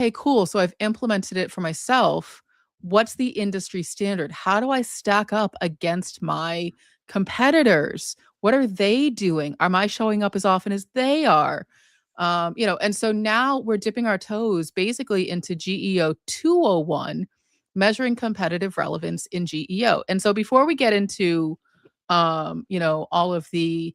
hey, cool. So I've implemented it for myself. What's the industry standard? How do I stack up against my competitors? What are they doing? Am I showing up as often as they are? And so now we're dipping our toes basically into GEO 201, measuring competitive relevance in GEO. And so before we get into, all of the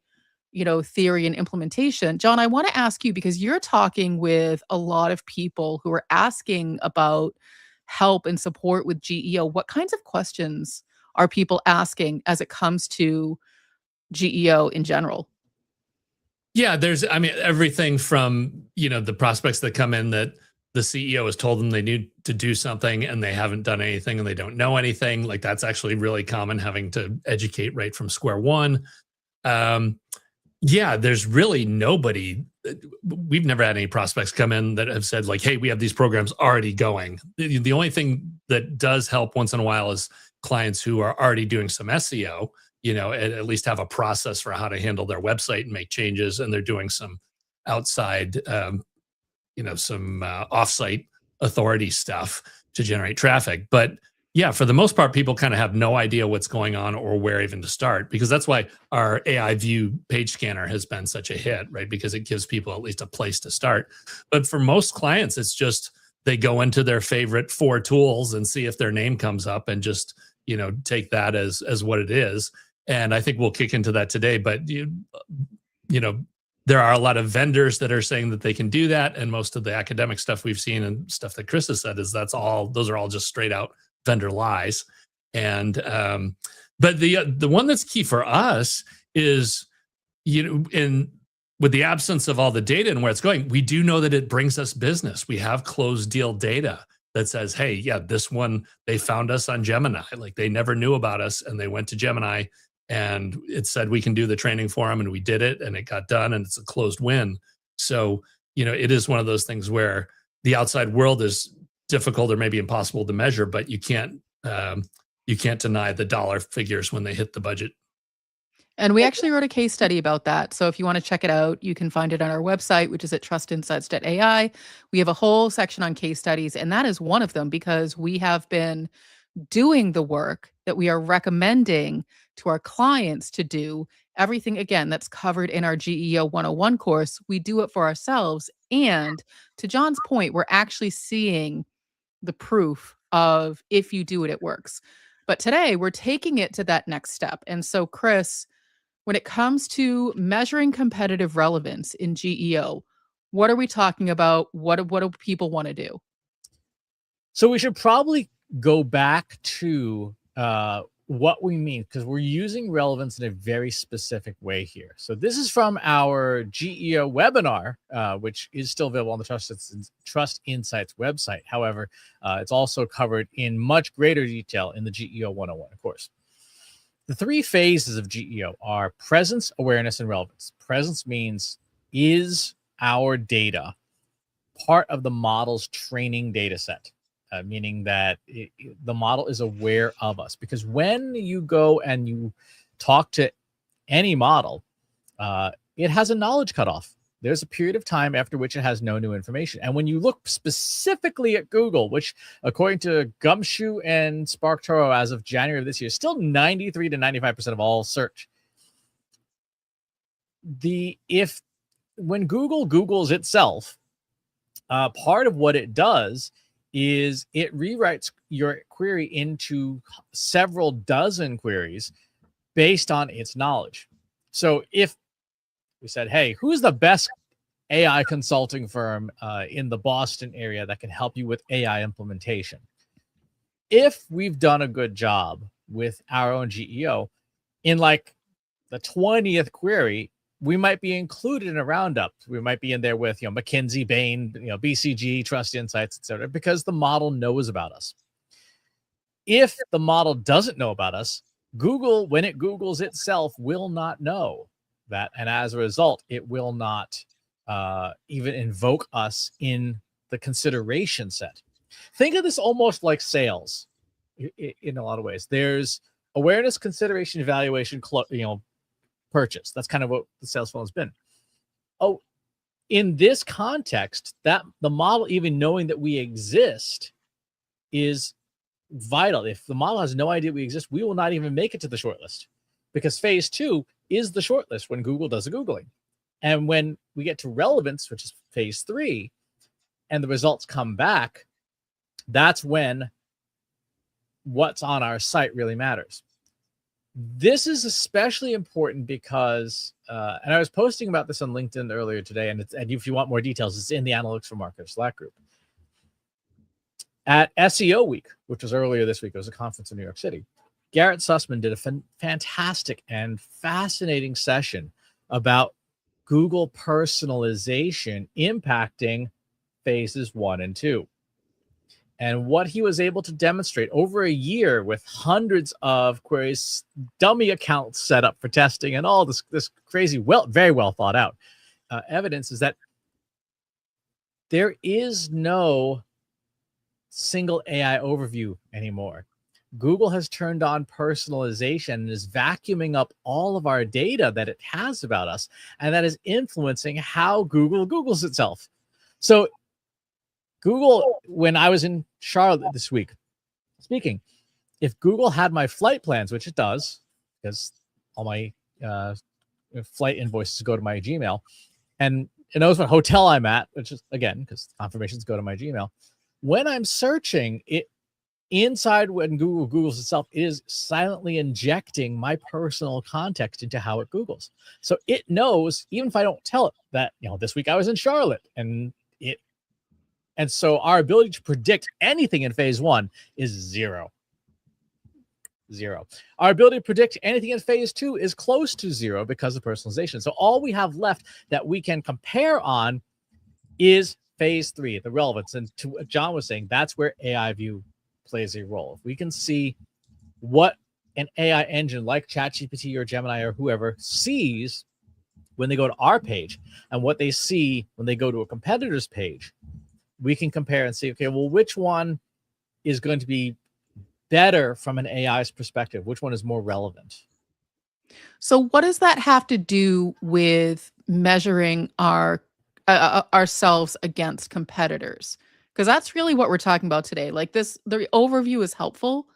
theory and implementation. John, I want to ask you because you're talking with a lot of people who are asking about help and support with GEO. What kinds of questions are people asking as it comes to GEO in general? Yeah, I mean, everything from, the prospects that come in that the CEO has told them they need to do something and they haven't done anything and they don't know anything. Like that's actually really common, having to educate right from square one. Yeah, there's really nobody. We've never had any prospects come in that have said like, hey, we have these programs already going. The only thing that does help once in a while is clients who are already doing some SEO, at least have a process for how to handle their website and make changes. And they're doing some outside, some offsite authority stuff to generate traffic. But yeah, for the most part, people kind of have no idea what's going on or where even to start, because that's why our AI view page scanner has been such a hit, right? Because it gives people at least a place to start. But for most clients, it's just they go into their favorite 4 tools and see if their name comes up and just, take that as what it is. And I think we'll kick into that today. But, there are a lot of vendors that are saying that they can do that. And most of the academic stuff we've seen and stuff that Chris has said is those are all just straight out vendor lies. And but the one that's key for us is, with the absence of all the data and where it's going, we do know that it brings us business. We have closed deal data that says, hey, yeah, this one, they found us on Gemini. Like they never knew about us and they went to Gemini and it said we can do the training for them, and we did it and it got done, and it's a closed win. So, it is one of those things where the outside world is difficult or maybe impossible to measure, but you can't deny the dollar figures when they hit the budget. And we actually wrote a case study about that. So if you want to check it out, you can find it on our website, which is at trustinsights.ai. We have a whole section on case studies, and that is one of them because we have been doing the work that we are recommending to our clients to do. Everything, again, that's covered in our GEO 101 course, we do it for ourselves. And to John's point, we're actually seeing the proof of if you do it, it works. But today we're taking it to that next step. And so, Chris, when it comes to measuring competitive relevance in GEO, what are we talking about? What do people want to do? So we should probably go back to what we mean, because we're using relevance in a very specific way here. So this is from our GEO webinar, which is still available on the Trust Insights website. However, it's also covered in much greater detail in the GEO 101, of course. The 3 phases of GEO are presence, awareness, and relevance. Presence means, is our data part of the model's training data set? Meaning that the model is aware of us. Because when you go and you talk to any model, it has a knowledge cutoff. There's a period of time after which it has no new information. And when you look specifically at Google, which according to Gumshoe and SparkToro as of January of this year, still 93 to 95% of all search. When Google Googles itself, part of what it does is it rewrites your query into several dozen queries based on its knowledge. So if we said, hey, who's the best AI consulting firm in the Boston area that can help you with AI implementation? If we've done a good job with our own GEO, in like the 20th query, we might be included in a roundup. We might be in there with, McKinsey, Bain, BCG, Trust Insights, etc., because the model knows about us. If the model doesn't know about us, Google, when it Googles itself, will not know that. And as a result, it will not even invoke us in the consideration set. Think of this almost like sales in a lot of ways. There's awareness, consideration, evaluation, purchase. That's kind of what the sales funnel has been. Oh, in this context, that the model even knowing that we exist is vital. If the model has no idea we exist, we will not even make it to the shortlist, because phase 2 is the shortlist when Google does the Googling. And when we get to relevance, which is phase 3, and the results come back, that's when what's on our site really matters. This is especially important because, and I was posting about this on LinkedIn earlier today, and if you want more details, it's in the Analytics for Marketers Slack group. At SEO Week, which was earlier this week, it was a conference in New York City, Garrett Sussman did a fantastic and fascinating session about Google personalization impacting phases 1 and 2. And what he was able to demonstrate over a year with hundreds of queries, dummy accounts set up for testing, and all this crazy, very well thought out evidence is that there is no single AI overview anymore. Google has turned on personalization and is vacuuming up all of our data that it has about us, and that is influencing how Google Googles itself. So Google, when I was in Charlotte this week speaking, if Google had my flight plans, which it does, because all my flight invoices go to my Gmail, and it knows what hotel I'm at, which is, again, because confirmations go to my Gmail. When I'm searching, it inside when Google Googles itself, it is silently injecting my personal context into how it Googles. So it knows, even if I don't tell it, that, this week I was in Charlotte, and so our ability to predict anything in phase 1 is zero. Our ability to predict anything in phase 2 is close to 0 because of personalization. So all we have left that we can compare on is phase 3, the relevance. And to what John was saying, that's where AI View plays a role. If we can see what an AI engine like ChatGPT or Gemini or whoever sees when they go to our page and what they see when they go to a competitor's page, we can compare and see, okay, well, which one is going to be better from an AI's perspective? Which one is more relevant? So what does that have to do with measuring ourselves against competitors? Because that's really what we're talking about today. Like the overview is helpful,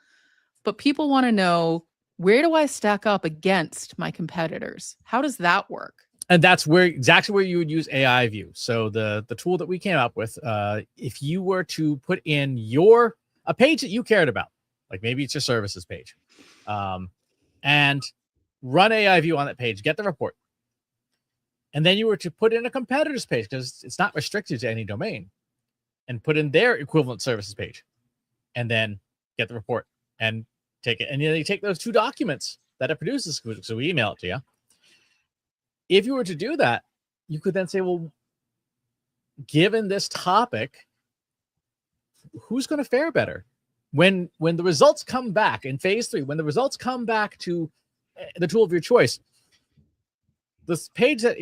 but people want to know, where do I stack up against my competitors? How does that work? And that's exactly where you would use AI View. So the tool that we came up with, if you were to put in a page that you cared about, like maybe it's your services page, and run AI View on that page, get the report, and then you were to put in a competitor's page, because it's not restricted to any domain, and put in their equivalent services page, and then get the report and take it. And then you take those 2 documents that it produces, so we email it to you. If you were to do that, you could then say, well, given this topic, who's going to fare better? When the results come back in phase 3, when the results come back to the tool of your choice, this page that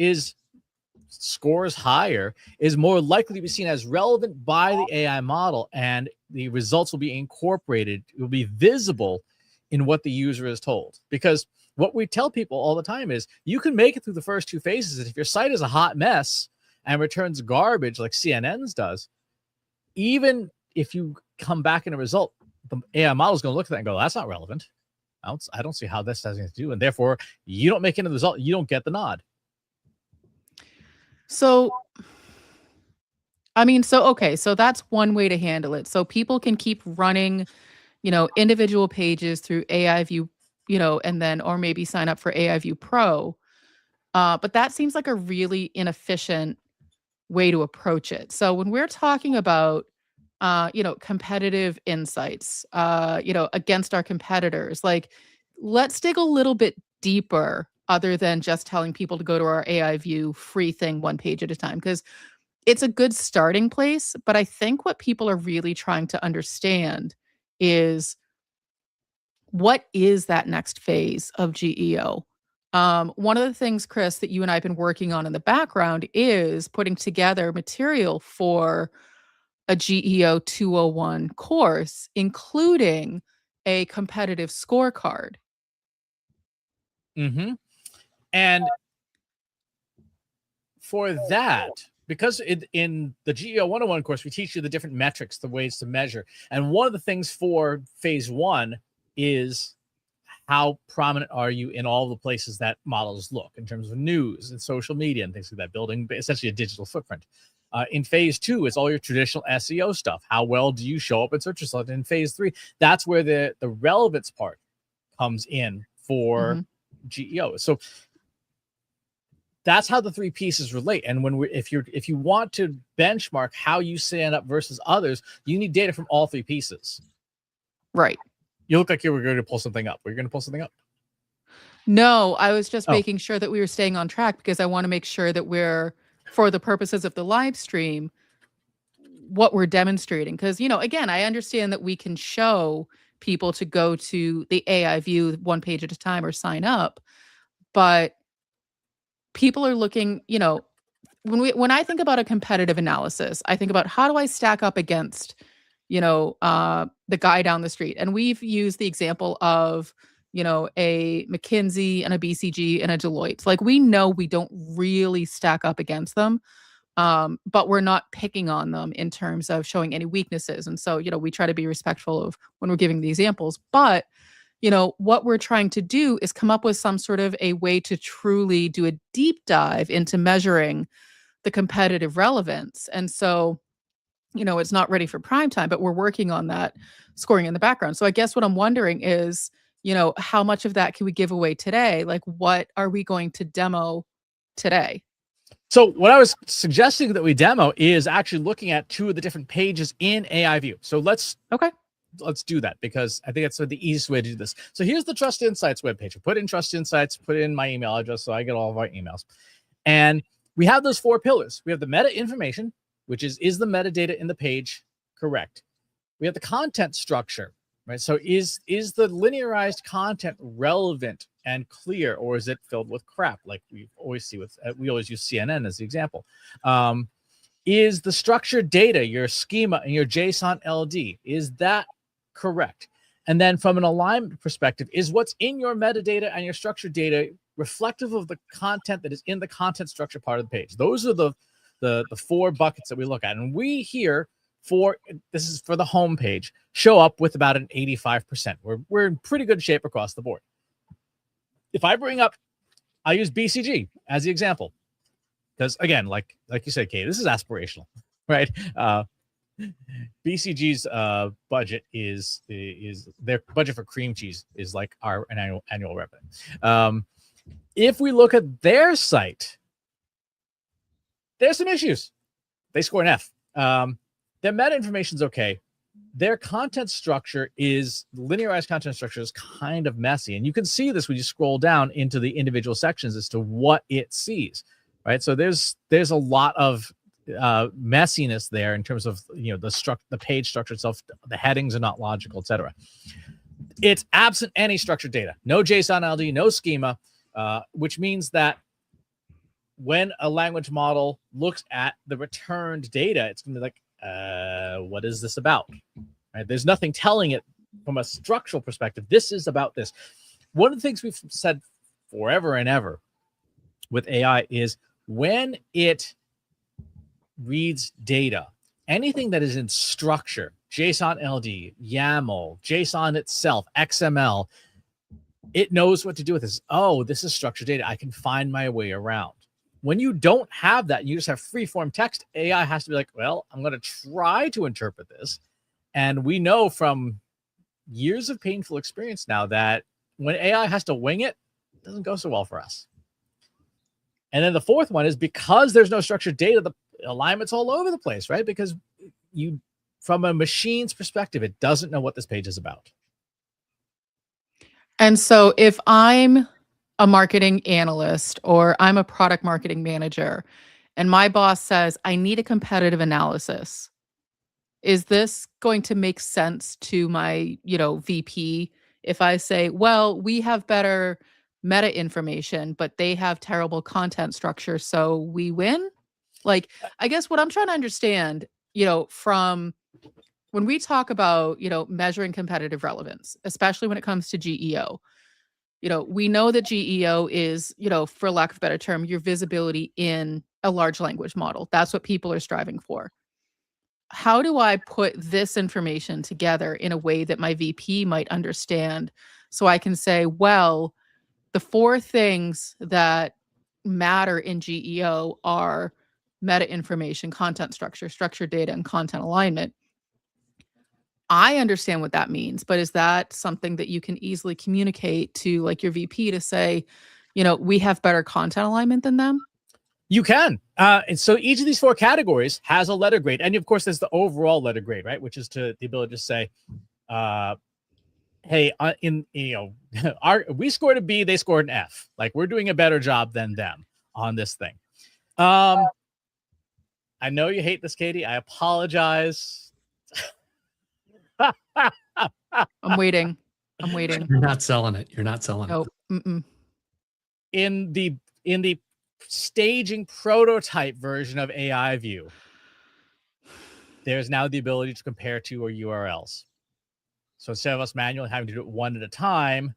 scores higher is more likely to be seen as relevant by the AI model, and the results will be incorporated. It will be visible in what the user is told. Because what we tell people all the time is, you can make it through the first 2 phases, and if your site is a hot mess and returns garbage like CNN's does, even if you come back in a result, the AI model is going to look at that and go, that's not relevant. I don't see how this has anything to do. And therefore, you don't make it into the result. You don't get the nod. So, okay, so that's one way to handle it. So people can keep running, individual pages through AI View, and then, or maybe sign up for AI View Pro. But that seems like a really inefficient way to approach it. So when we're talking about, competitive insights, against our competitors, like, let's dig a little bit deeper other than just telling people to go to our AI View free thing 1 page at a time, because it's a good starting place. But I think what people are really trying to understand is, what is that next phase of GEO? One of the things, Chris, that you and I have been working on in the background is putting together material for a GEO 201 course, including a competitive scorecard. Mm-hmm. And for that, because in the GEO 101 course, we teach you the different metrics, the ways to measure. And one of the things for phase one is how prominent are you in all the places that models look in terms of news and social media and things like that, building essentially a digital footprint. In phase two, it's all your traditional SEO stuff. How well do you show up in search results? In phase three, that's where the relevance part comes in for GEO. So that's how the three pieces relate. And if you want to benchmark how you stand up versus others, you need data from all three pieces. Right. You look like you were going to pull something up. Were you going to pull something up? No, I was just making sure that we were staying on track, because I want to make sure that we're, for the purposes of the live stream, what we're demonstrating. Because, again, I understand that we can show people to go to the AI view one page at a time or sign up, but people are looking, when I think about a competitive analysis, I think about, how do I stack up against, the guy down the street? And we've used the example of, a McKinsey and a BCG and a Deloitte. Like, we know we don't really stack up against them, but we're not picking on them in terms of showing any weaknesses. And so, we try to be respectful of when we're giving the examples. But, what we're trying to do is come up with some sort of a way to truly do a deep dive into measuring the competitive relevance. And so, it's not ready for prime time, but we're working on that scoring in the background. So I guess what I'm wondering is, how much of that can we give away today? Like, what are we going to demo today? So what I was suggesting that we demo is actually looking at two of the different pages in AI View. So let's do that, because I think that's the easiest way to do this. So here's the Trust Insights webpage. I put in Trust Insights, put in my email address so I get all of our emails. And we have those four pillars. We have the meta information, which is the metadata in the page correct? We have the content structure, right? So is the linearized content relevant and clear, or is it filled with crap? Like we always use CNN as the example. Is the structured data, your schema and your JSON LD, is that correct? And then from an alignment perspective, is what's in your metadata and your structured data reflective of the content that is in the content structure part of the page? Those are the four buckets that we look at. And we here, this is for the home page, show up with about an 85%. We're in pretty good shape across the board. If I bring up, I use BCG as the example, because again, like you said, Kate, this is aspirational, right? BCG's budget is their budget for cream cheese is like our annual revenue. If we look at their site, there's some issues. They score an F. Their meta information is okay. Their content structure linearized content structure is kind of messy. And you can see this when you scroll down into the individual sections as to what it sees, right? So there's a lot of messiness there in terms of, the page structure itself. The headings are not logical, etc. It's absent any structured data, no JSON LD, no schema, which means that when a language model looks at the returned data, it's going to be like, what is this about? Right? There's nothing telling it from a structural perspective. This is about this. One of the things we've said forever and ever with AI is when it reads data, anything that is in structure, JSON LD, YAML, JSON itself, XML, it knows what to do with this. Oh, this is structured data. I can find my way around. When you don't have that, you just have free form text, AI has to be like, well, I'm going to try to interpret this. And we know from years of painful experience now that when AI has to wing it, it doesn't go so well for us. And then the fourth one is because there's no structured data, the alignment's all over the place, right? Because from a machine's perspective, it doesn't know what this page is about. And so if I'm a marketing analyst or I'm a product marketing manager and my boss says, I need a competitive analysis, is this going to make sense to my, VP if I say, well, we have better meta information, but they have terrible content structure, so we win? Like, I guess what I'm trying to understand, from when we talk about, measuring competitive relevance, especially when it comes to GEO, We know that GEO is, for lack of a better term, your visibility in a large language model. That's what people are striving for. How do I put this information together in a way that my VP might understand so I can say, well, the 4 things that matter in GEO are meta information, content structure, structured data, and content alignment. I understand what that means, but is that something that you can easily communicate to like your VP to say, we have better content alignment than them? You can. And so each of these 4 categories has a letter grade. And of course, there's the overall letter grade, right? Which is the ability to say, hey, we scored a B, they scored an F. Like, we're doing a better job than them on this thing. I know you hate this, Katie. I apologize. I'm waiting. You're not selling it. Nope. Mm-mm. In the staging prototype version of AI View, there's now the ability to compare 2 URLs. So instead of us manually having to do it one at a time,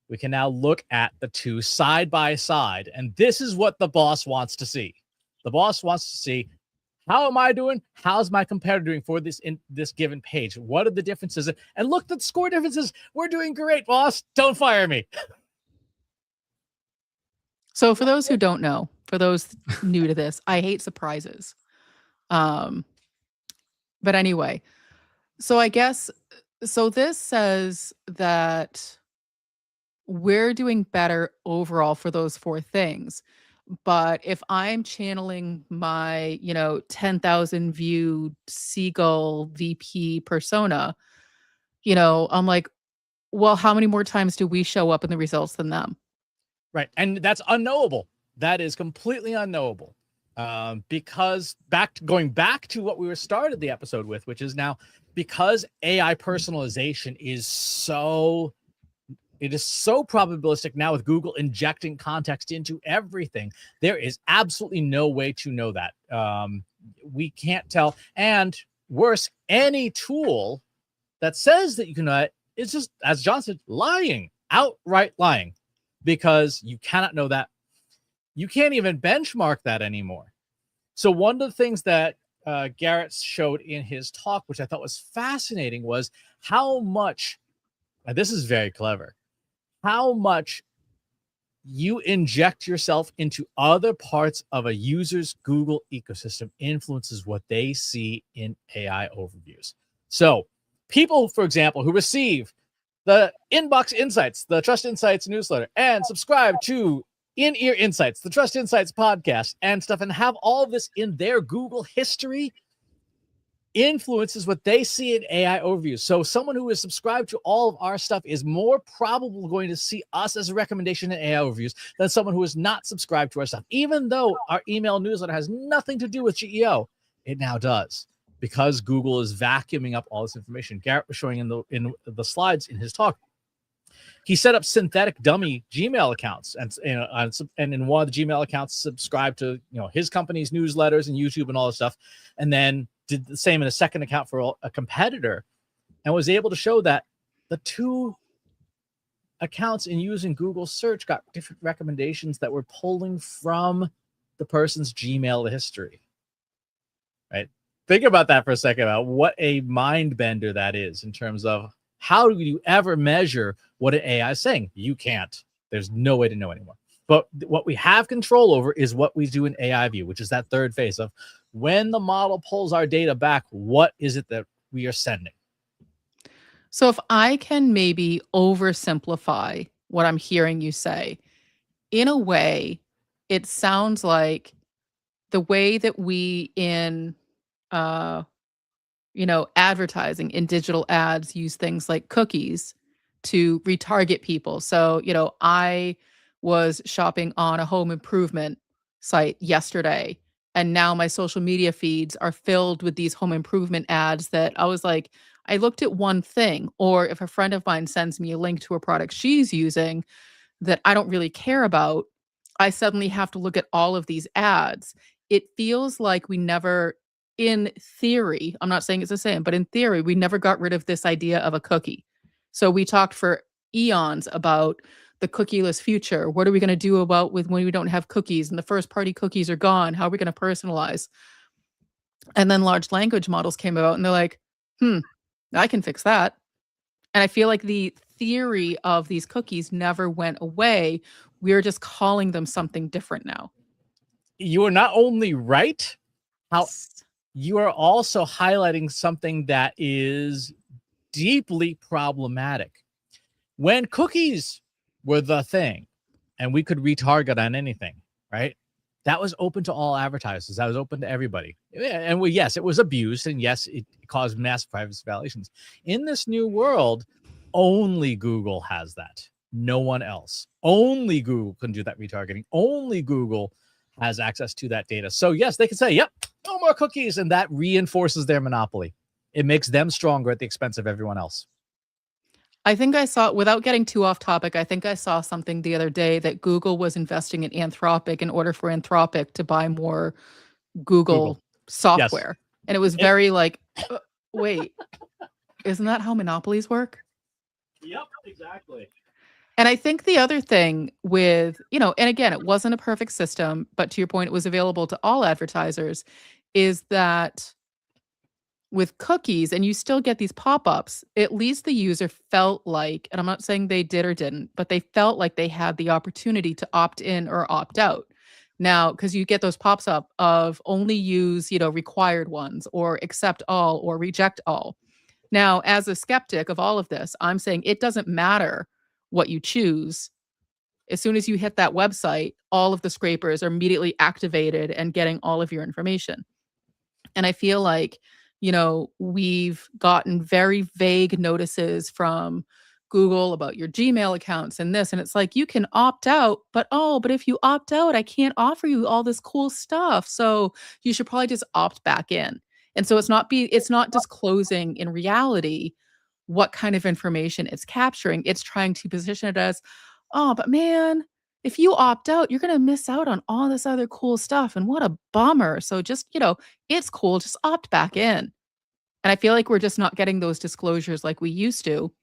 we can now look at the 2 side by side. And this is what the boss wants to see. The boss wants to see, how am I doing? How's my competitor doing for this in this given page? What are the differences? And look, the score differences. We're doing great, boss. Don't fire me. So for those who don't know, for those new to this, I hate surprises. But anyway, so I guess, so this says that we're doing better overall for those 4 things. But if I'm channeling my, 10,000 view Seagull VP persona, I'm like, well, how many more times do we show up in the results than them? Right. And that's unknowable. That is completely unknowable. Because going back to what we were started the episode with, which is now, because AI personalization is so probabilistic now, with Google injecting context into everything, there is absolutely no way to know that. We can't tell. And worse, any tool that says that you can, it's just, as John said, lying, outright lying, because you cannot know that. You can't even benchmark that anymore. So one of the things that Garrett showed in his talk, which I thought was fascinating, was how much, and this is very clever, how much you inject yourself into other parts of a user's Google ecosystem influences what they see in AI overviews. So people, for example, who receive the Inbox Insights, the Trust Insights newsletter, and subscribe to In-Ear Insights, the Trust Insights podcast and stuff, and have all of this in their Google history, influences what they see in AI overviews. So someone who is subscribed to all of our stuff is more probable going to see us as a recommendation in AI overviews than someone who is not subscribed to our stuff. Even though our email newsletter has nothing to do with GEO, it now does, because Google is vacuuming up all this information. Garrett was showing in the slides in his talk. He set up synthetic dummy Gmail accounts, and in one of the Gmail accounts subscribed to his company's newsletters and YouTube and all this stuff, and then did the same in a second account for a competitor, and was able to show that the 2 accounts in using Google search got different recommendations that were pulling from the person's Gmail history. Right? Think about that for a second, about what a mind bender that is in terms of how do you ever measure what an AI is saying? You can't. There's no way to know anymore. But what we have control over is what we do in AI View, which is that third phase of when the model pulls our data back, what is it that we are sending? So if I can maybe oversimplify what I'm hearing you say, in a way, it sounds like the way that we in advertising, in digital ads, use things like cookies to retarget people. So, I was shopping on a home improvement site yesterday, and now my social media feeds are filled with these home improvement ads that I was like, I looked at one thing. Or if a friend of mine sends me a link to a product she's using that I don't really care about, I suddenly have to look at all of these ads. It feels like we never, in theory, I'm not saying it's the same, but in theory, we never got rid of this idea of a cookie. So we talked for eons about the cookieless future? What are we going to do about with when we don't have cookies and the first party cookies are gone? How are we going to personalize? And then large language models came about and they're like, I can fix that. And I feel like the theory of these cookies never went away. We're just calling them something different now. You are not only right, how you are also highlighting something that is deeply problematic. When cookies were the thing and we could retarget on anything, right? That was open to all advertisers. That was open to everybody. And yes, it was abused. And yes, it caused massive privacy violations. In this new world, only Google has that. No one else. Only Google can do that retargeting. Only Google has access to that data. So yes, they can say, yep, no more cookies. And that reinforces their monopoly. It makes them stronger at the expense of everyone else. I think I saw, without getting too off topic, I think I saw something the other day that Google was investing in Anthropic in order for Anthropic to buy more Google software. Yes. And it was very wait, isn't that how monopolies work? Yep, exactly. And I think the other thing with, and again, it wasn't a perfect system, but to your point, it was available to all advertisers, is that with cookies, and you still get these pop-ups, at least the user felt like, and I'm not saying they did or didn't, but they felt like they had the opportunity to opt in or opt out. Now, because you get those pops up of only use, required ones, or accept all, or reject all. Now, as a skeptic of all of this, I'm saying it doesn't matter what you choose. As soon as you hit that website, all of the scrapers are immediately activated and getting all of your information. And I feel like, we've gotten very vague notices from Google about your Gmail accounts and this, and it's like, you can opt out, but if you opt out, I can't offer you all this cool stuff. So you should probably just opt back in. And so it's not disclosing in reality what kind of information it's capturing. It's trying to position it as, but man, if you opt out, you're going to miss out on all this other cool stuff. And what a bummer. So just, it's cool. Just opt back in. And I feel like we're just not getting those disclosures like we used to.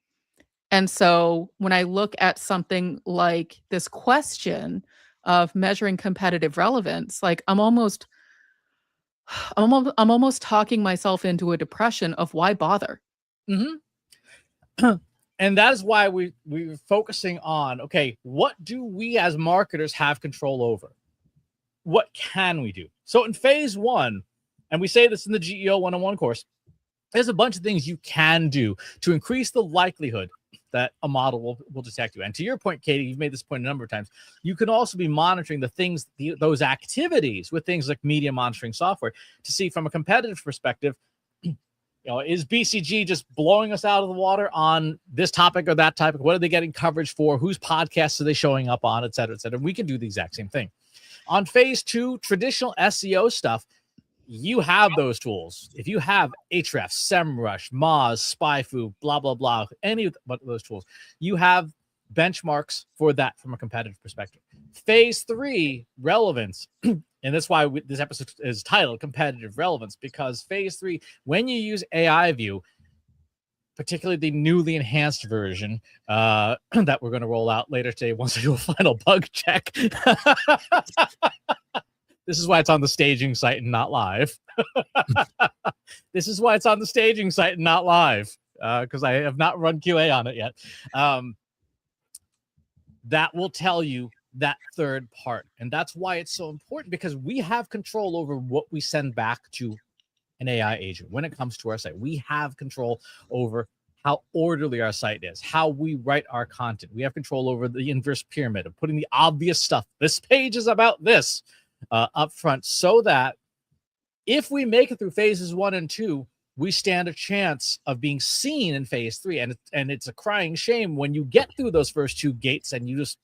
And so when I look at something like this question of measuring competitive relevance, like I'm almost talking myself into a depression of why bother. Mm-hmm. And that is why we're focusing on, okay, what do we as marketers have control over? What can we do? So in phase one, and we say this in the GEO 101 course, there's a bunch of things you can do to increase the likelihood that a model will detect you. And to your point, Katie, you've made this point a number of times. You can also be monitoring the things, those activities with things like media monitoring software to see from a competitive perspective, is BCG just blowing us out of the water on this topic or that topic? What are they getting coverage for? Whose podcasts are they showing up on, et cetera, et cetera? We can do the exact same thing. On phase two, traditional SEO stuff, you have those tools. If you have Ahrefs, SEMrush, Moz, SpyFu, blah, blah, blah, any of those tools, you have benchmarks for that from a competitive perspective. Phase three, relevance. And that's why this episode is titled Competitive Relevance, because phase three, when you use AI View, particularly the newly enhanced version that we're going to roll out later today once I do a final bug check. This is why it's on the staging site and not live. This is why it's on the staging site and not live, because I have not run QA on it yet. That will tell you that third part. And that's why it's so important, because we have control over what we send back to an AI agent. When it comes to our site, we have control over how orderly our site is, how we write our content. We have control over the inverse pyramid of putting the obvious stuff. This page is about this. Up front, so that if we make it through phases 1 and 2, we stand a chance of being seen in phase 3. And it's a crying shame when you get through those first 2 gates and you just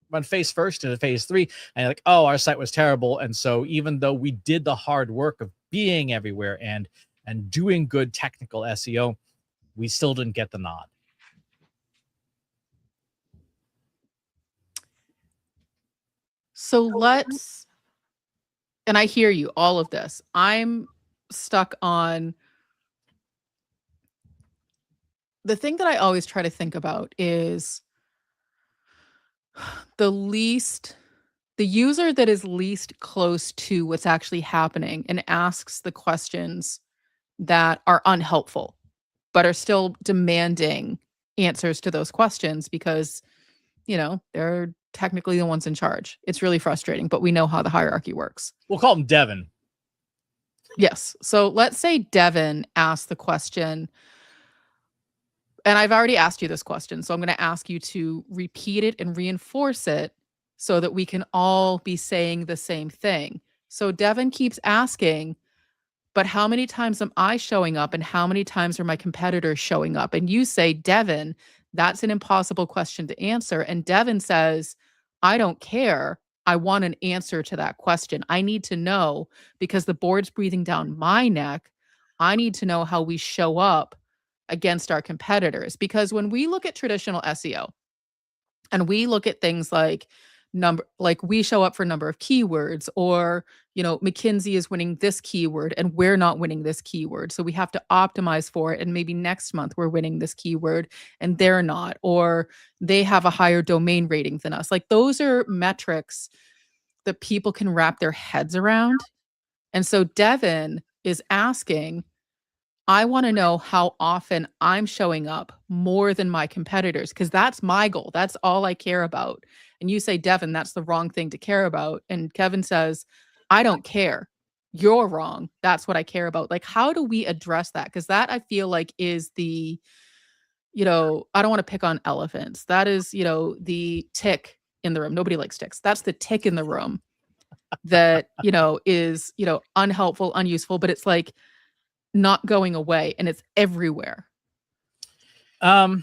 run face first into phase 3 and you're like, oh, our site was terrible. And so even though we did the hard work of being everywhere and doing good technical SEO, we still didn't get the nod. So let's, and I hear you, all of this. I'm stuck on the thing that I always try to think about is The user that is least close to what's actually happening and asks the questions that are unhelpful, but are still demanding answers to those questions because, they're technically the ones in charge. It's really frustrating, but we know how the hierarchy works. We'll call him Devin. Yes. So let's say Devin asked the question, and I've already asked you this question, so I'm going to ask you to repeat it and reinforce it so that we can all be saying the same thing. So Devin keeps asking, but how many times am I showing up and how many times are my competitors showing up? And you say, Devin, that's an impossible question to answer. And Devin says, I don't care. I want an answer to that question. I need to know because the board's breathing down my neck. I need to know how we show up against our competitors. Because when we look at traditional SEO and we look at things like we show up for number of keywords, or McKinsey is winning this keyword and we're not winning this keyword, so we have to optimize for it, and maybe next month we're winning this keyword and they're not, or they have a higher domain rating than us. Like, those are metrics that people can wrap their heads around. And so Devin is asking, I want to know how often I'm showing up more than my competitors, because that's my goal. That's all I care about. And you say, Devin, that's the wrong thing to care about. And Kevin says, I don't care. You're wrong. That's what I care about. Like, how do we address that? Because that, I feel like, is the, I don't want to pick on elephants. That is, the tick in the room. Nobody likes ticks. That's the tick in the room that, is, unhelpful, unuseful, but it's like not going away and it's everywhere. I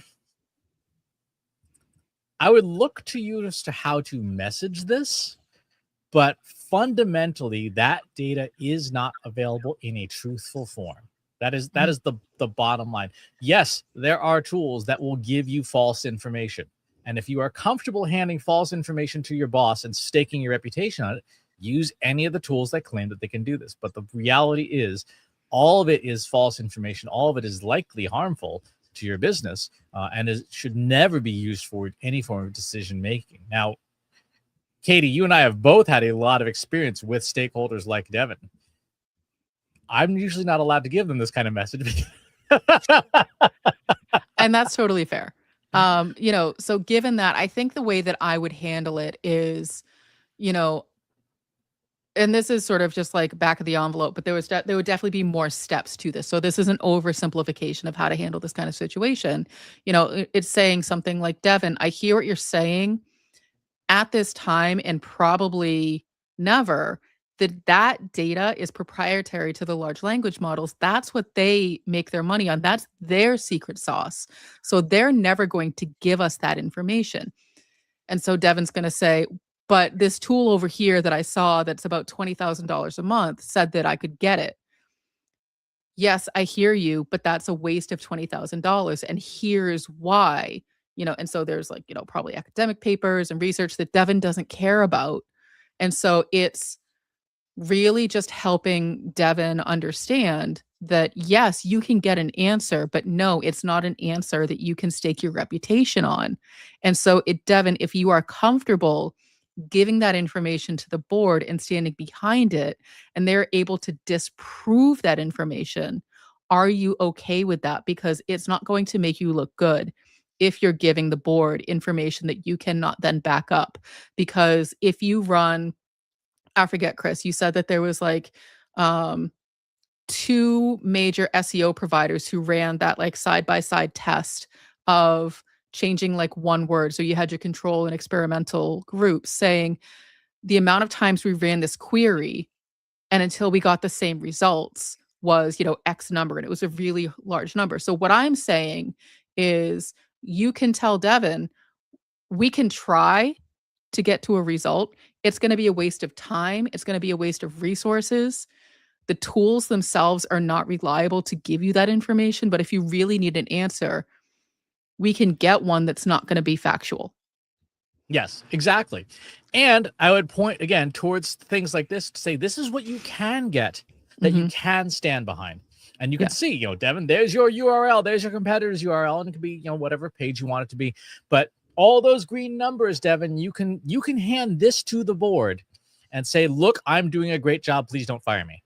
would look to you as to how to message this, but fundamentally that data is not available in a truthful form. That is the bottom line. Yes, there are tools that will give you false information. And if you are comfortable handing false information to your boss and staking your reputation on it, use any of the tools that claim that they can do this. But the reality is, all of it is false information. All of it is likely harmful to your business, and it should never be used for any form of decision making. Now, Katie, you and I have both had a lot of experience with stakeholders like Devin. I'm usually not allowed to give them this kind of message. And that's totally fair. So given that, I think the way that I would handle it is, and this is sort of just like back of the envelope, but there would definitely be more steps to this. So this is an oversimplification of how to handle this kind of situation. It's saying something like, Devin, I hear what you're saying. At this time, and probably never, that data is proprietary to the large language models. That's what they make their money on. That's their secret sauce. So they're never going to give us that information. And so Devin's going to say, but this tool over here that I saw that's about $20,000 a month said that I could get it. Yes, I hear you, but that's a waste of $20,000. And here's why, and so there's probably academic papers and research that Devin doesn't care about. And so it's really just helping Devin understand that, yes, you can get an answer, but no, it's not an answer that you can stake your reputation on. And so Devin, if you are comfortable giving that information to the board and standing behind it, and they're able to disprove that information, are you okay with that? Because it's not going to make you look good if you're giving the board information that you cannot then back up. Because if you run, I forget, Chris, you said that there was two major SEO providers who ran that side-by-side test of changing one word. So you had your control and experimental groups saying the amount of times we ran this query and until we got the same results was, X number. And it was a really large number. So what I'm saying is you can tell Devin, we can try to get to a result. It's going to be a waste of time. It's going to be a waste of resources. The tools themselves are not reliable to give you that information. But if you really need an answer, we can get one that's not going to be factual. Yes, exactly. And I would point again towards things like this to say, this is what you can get that you can stand behind. And you can see, Devin, there's your URL, there's your competitor's URL, and it could be, whatever page you want it to be. But all those green numbers, Devin, you can hand this to the board and say, look, I'm doing a great job. Please don't fire me.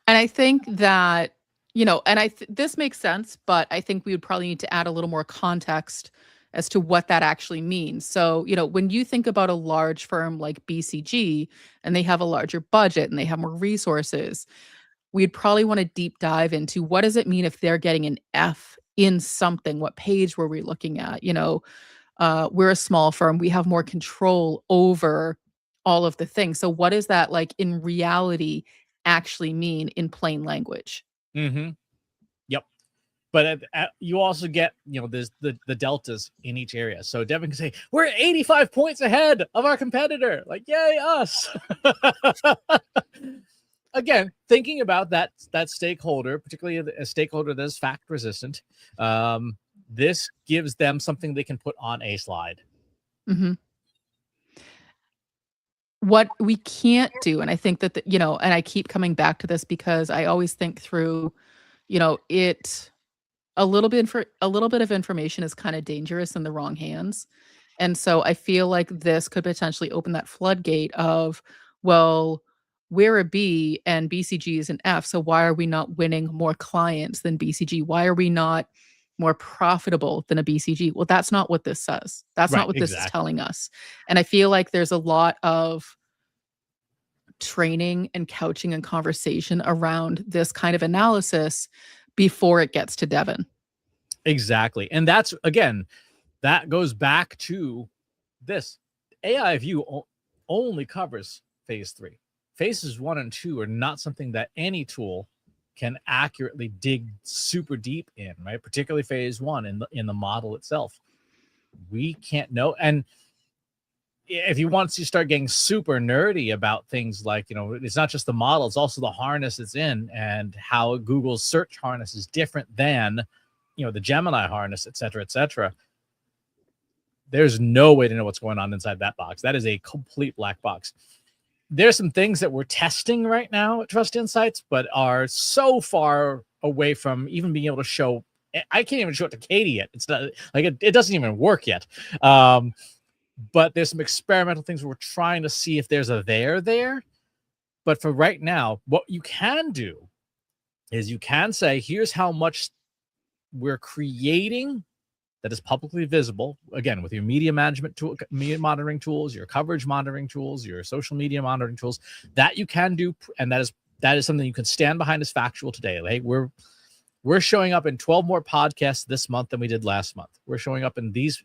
And I think that, and this makes sense, but I think we would probably need to add a little more context as to what that actually means. So, when you think about a large firm like BCG and they have a larger budget and they have more resources, we'd probably want to deep dive into what does it mean if they're getting an F in something? What page were we looking at? We're a small firm. We have more control over all of the things. So what does that like in reality actually mean in plain language? Mm-hmm. Yep. But you also get, there's the deltas in each area. So Devin can say, we're 85 points ahead of our competitor. Like, yay, us. Again, thinking about that stakeholder, particularly a stakeholder that is fact resistant, this gives them something they can put on a slide. Mm-hmm. What we can't do, and I think that, and I keep coming back to this because I always think through, it a little bit of information is kind of dangerous in the wrong hands. And so I feel like this could potentially open that floodgate of, well, we're a B and BCG is an F. So why are we not winning more clients than BCG? Why are we not more profitable than a BCG? Well, that's not what this says. That's not what this is telling us. And I feel like there's a lot of training and couching and conversation around this kind of analysis before it gets to Devin. Exactly. And that's, again, that goes back to this. AI View only covers phase 3. Phases 1 and 2 are not something that any tool can accurately dig super deep in, right? Particularly phase 1 in the model itself. We can't know. And if you want to start getting super nerdy about things like, it's not just the model, it's also the harness it's in and how Google's search harness is different than, the Gemini harness, et cetera, there's no way to know what's going on inside that box. That is a complete black box. There's some things that we're testing right now at Trust Insights, but are so far away from even being able to show. I can't even show it to Katie yet. It's not like it doesn't even work yet. But there's some experimental things where we're trying to see if there's a there. But for right now, what you can do is you can say, here's how much we're creating that is publicly visible, again, with your media management tool, media monitoring tools, your coverage monitoring tools, your social media monitoring tools, that you can do. And that is something you can stand behind as factual today. Like we're showing up in 12 more podcasts this month than we did last month. We're showing up in these,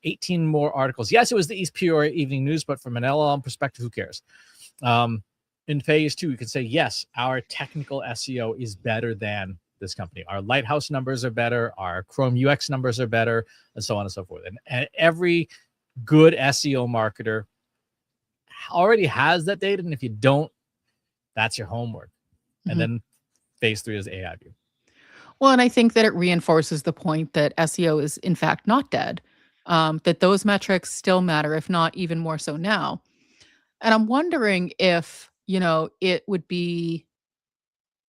18 more articles. Yes, it was the East Peoria Evening News, but from an LLM perspective, who cares? In phase 2, you can say, yes, our technical SEO is better than this company. Our Lighthouse numbers are better. Our Chrome UX numbers are better, and so on and so forth. And every good SEO marketer already has that data. And if you don't, that's your homework. Mm-hmm. And then phase 3 is AI View. Well, and I think that it reinforces the point that SEO is in fact not dead, that those metrics still matter, if not even more so now. And I'm wondering if, it would be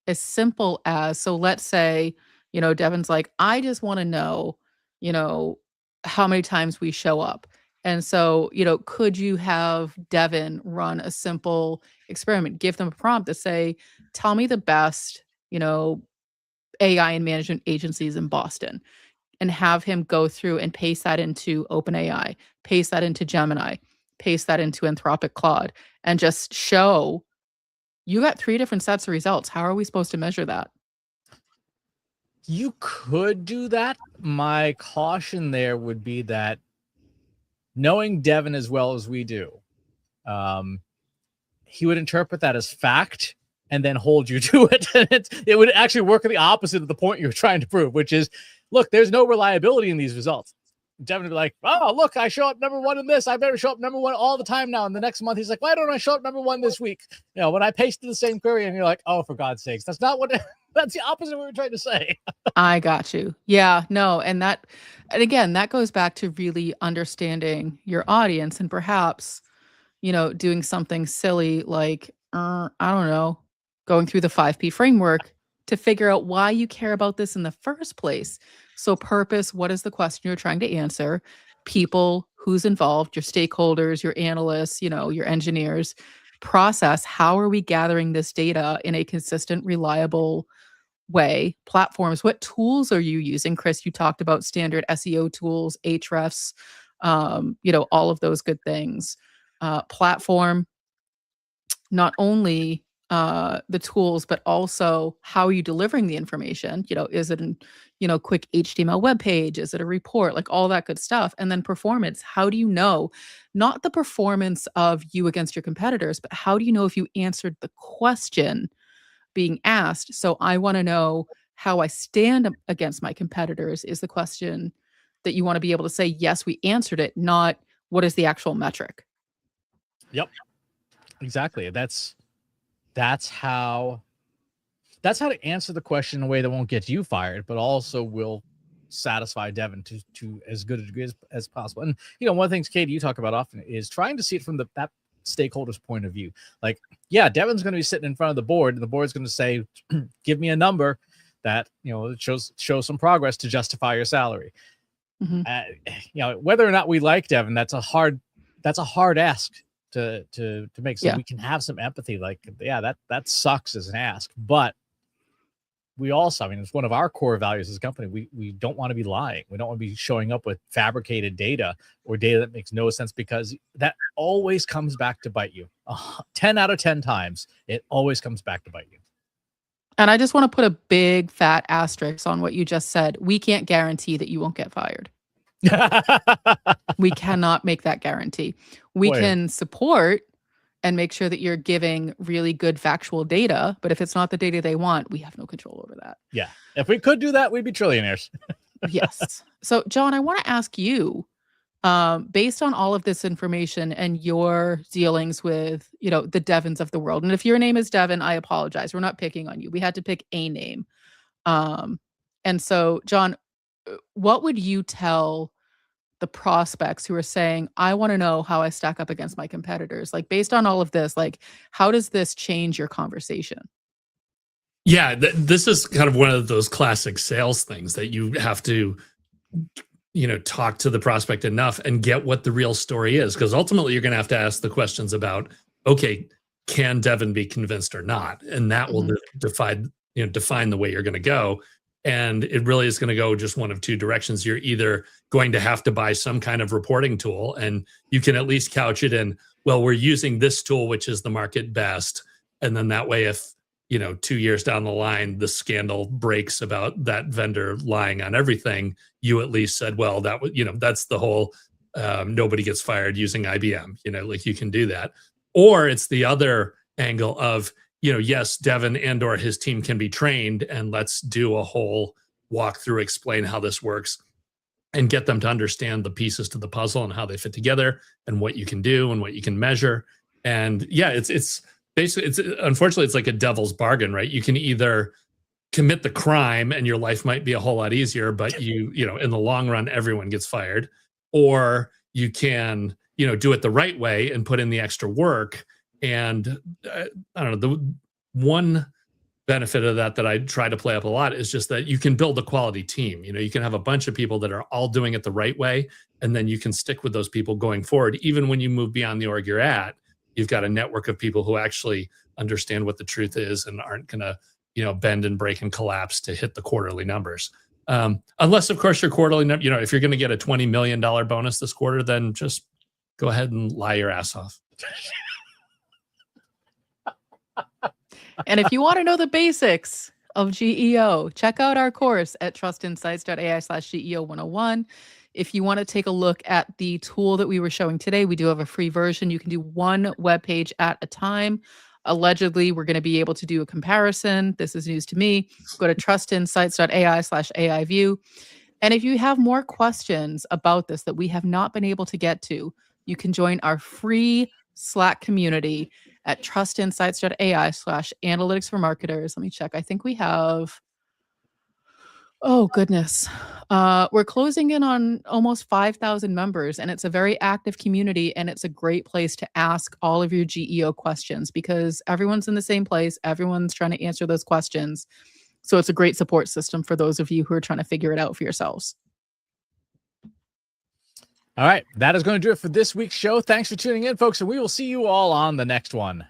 as simple as, so let's say, Devin's like, I just want to know, how many times we show up. And so, could you have Devin run a simple experiment, give them a prompt to say, tell me the best, AI and management agencies in Boston, and have him go through and paste that into OpenAI, paste that into Gemini, paste that into Anthropic Claude, and just show you got 3 different sets of results. How are we supposed to measure that? You could do that. My caution there would be that knowing Devin as well as we do, he would interpret that as fact and then hold you to it. It would actually work the opposite of the point you're trying to prove, which is, look, there's no reliability in these results. Devin would be like, oh, look, I show up number 1 in this. I better show up number 1 all the time now. And the next month, he's like, why don't I show up number 1 this week? When I pasted the same query, and you're like, oh, for God's sakes, that's not what, that's the opposite of what we're trying to say. I got you. Yeah, no. And again, that goes back to really understanding your audience and perhaps, doing something silly like, I don't know, going through the 5P framework to figure out why you care about this in the first place. So purpose, what is the question you're trying to answer? People, who's involved, your stakeholders, your analysts, your engineers. Process, how are we gathering this data in a consistent, reliable way? Platforms, what tools are you using? Chris, you talked about standard SEO tools, Ahrefs, all of those good things. Platform, not only the tools, but also how are you delivering the information? Is it an, quick HTML web page? Is it a report? Like all that good stuff. And then performance. How do you know, not the performance of you against your competitors, but how do you know if you answered the question being asked? So I want to know how I stand against my competitors is the question that you want to be able to say, yes, we answered it, not what is the actual metric. Yep. Exactly. That's how to answer the question in a way that won't get you fired, but also will satisfy Devin to as good a degree as possible. And one of the things, Katie, you talk about often is trying to see it from that stakeholder's point of view. Like, yeah, Devin's going to be sitting in front of the board, and the board's going to say, give me a number that shows some progress to justify your salary. Mm-hmm. Whether or not we like Devin, that's a hard ask to make, so we can have some empathy. Like, yeah, that sucks as an ask, but we also, it's one of our core values as a company. We don't want to be lying. We don't want to be showing up with fabricated data or data that makes no sense, because that always comes back to bite you. 10 out of 10 times, it always comes back to bite you. And I just want to put a big fat asterisk on what you just said. We can't guarantee that you won't get fired. We cannot make that guarantee. We can support and make sure that you're giving really good factual data, but if it's not the data they want, we have no control over that. Yeah. If we could do that, we'd be trillionaires. Yes. So, John, I want to ask you, based on all of this information and your dealings with, the Devins of the world, and if your name is Devin, I apologize. We're not picking on you. We had to pick a name. And so, John, what would you tell the prospects who are saying, I want to know how I stack up against my competitors? Like, based on all of this, like, how does this change your conversation? Yeah, this is kind of one of those classic sales things that you have to, talk to the prospect enough and get what the real story is. Because ultimately you're going to have to ask the questions about, okay, can Devin be convinced or not? And that will define the way you're going to go. And it really is going to go just one of two directions. You're either going to have to buy some kind of reporting tool, and you can at least couch it in, well, we're using this tool, which is the market best. And then that way, if, 2 years down the line, the scandal breaks about that vendor lying on everything, you at least said, well, that was, that's the whole nobody gets fired using IBM, like you can do that. Or it's the other angle of, yes, Devin and or his team can be trained, and let's do a whole walkthrough, explain how this works, and get them to understand the pieces to the puzzle and how they fit together and what you can do and what you can measure. And yeah, it's basically, unfortunately, it's like a devil's bargain, right? You can either commit the crime and your life might be a whole lot easier, but in the long run, everyone gets fired, or you can, do it the right way and put in the extra work. And I don't know, the one benefit of that I try to play up a lot is just that you can build a quality team. You can have a bunch of people that are all doing it the right way, and then you can stick with those people going forward. Even when you move beyond the org you're at, you've got a network of people who actually understand what the truth is and aren't going to, bend and break and collapse to hit the quarterly numbers. Unless, of course, your quarterly, if you're going to get a $20 million bonus this quarter, then just go ahead and lie your ass off. And if you want to know the basics of GEO, check out our course at trustinsights.ai/GEO 101. If you want to take a look at the tool that we were showing today, we do have a free version. You can do one web page at a time. Allegedly, we're going to be able to do a comparison. This is news to me. Go to trustinsights.ai/AIview. And if you have more questions about this that we have not been able to get to, you can join our free Slack community at trustinsights.ai/analytics for marketers. Let me check. I think we have, oh goodness. We're closing in on almost 5,000 members, and it's a very active community, and it's a great place to ask all of your GEO questions because everyone's in the same place. Everyone's trying to answer those questions. So it's a great support system for those of you who are trying to figure it out for yourselves. All right, that is going to do it for this week's show. Thanks for tuning in, folks, and we will see you all on the next one.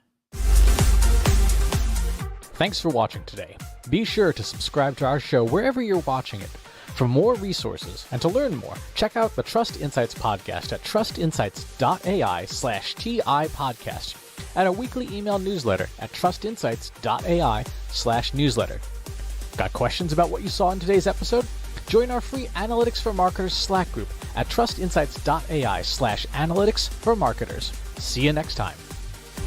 Thanks for watching today. Be sure to subscribe to our show wherever you're watching it. For more resources and to learn more, check out the Trust Insights podcast at trustinsights.ai/TI podcast and our weekly email newsletter at trustinsights.ai/newsletter. Got questions about what you saw in today's episode? Join our free Analytics for Marketers Slack group at trustinsights.ai/analytics for marketers. See you next time.